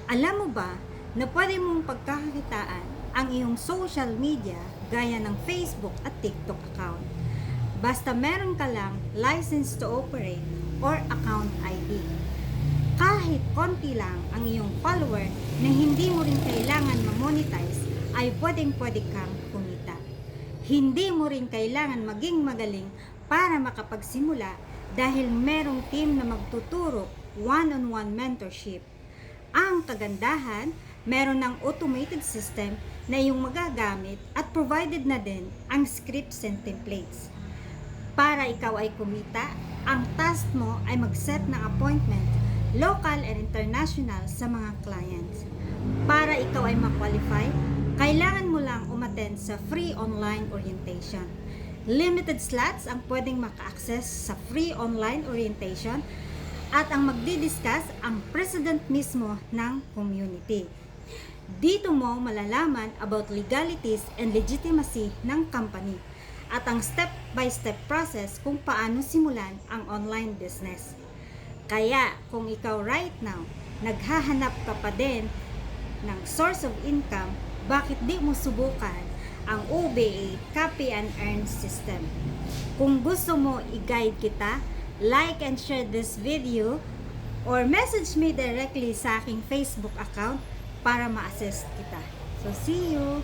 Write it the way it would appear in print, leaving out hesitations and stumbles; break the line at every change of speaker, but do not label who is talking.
Alam mo ba na pwede mong pagkakakitaan ang iyong social media gaya ng Facebook at TikTok account? Basta meron ka lang license to operate or account ID. Kahit konti lang ang iyong follower na hindi mo rin kailangan ma-monetize ay pwedeng-pwede kang kumita. Hindi mo rin kailangan maging magaling para makapagsimula dahil merong team na magtuturo one-on-one mentorship. Ang kagandahan, meron ng automated system na iyong magagamit at provided na din ang scripts and templates. Para ikaw ay kumita, ang task mo ay mag-set ng appointment, local and international sa mga clients. Para ikaw ay ma-qualify, kailangan mo lang umattend sa free online orientation. Limited slots ang pwedeng maka-access sa free online orientation at ang magdidiscuss ang president mismo ng community. Dito mo malalaman about legalities and legitimacy ng company at ang step-by-step process kung paano simulan ang online business. Kaya kung ikaw right now, naghahanap ka pa din ng source of income, bakit di mo subukan ang OBA Copy and Earn System? Kung gusto mo i-guide kita, like and share this video or message me directly sa aking Facebook account para ma-assist kita. So see you!